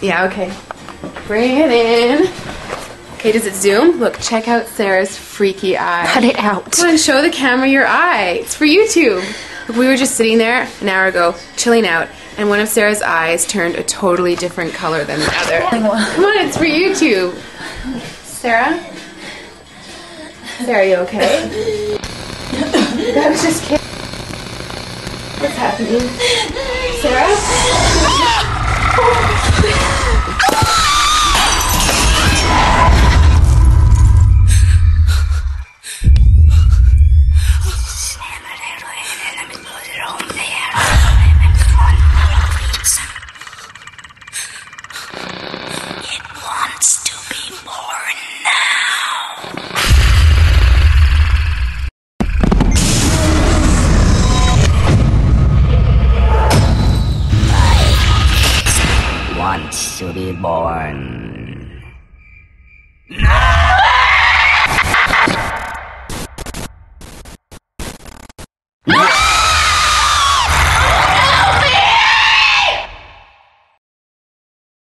Yeah, okay. Bring it in. Okay, does it zoom? Look, check out Sarah's freaky eye. Cut it out. Come on, show the camera your eye. It's for YouTube. Look, we were just sitting there an hour ago, chilling out, and one of Sarah's eyes turned a totally different color than the other. Come on, it's for YouTube. Sarah? Sarah, you okay? I was just kidding. What's happening? Sarah? It wants to be born now. Wants to be born.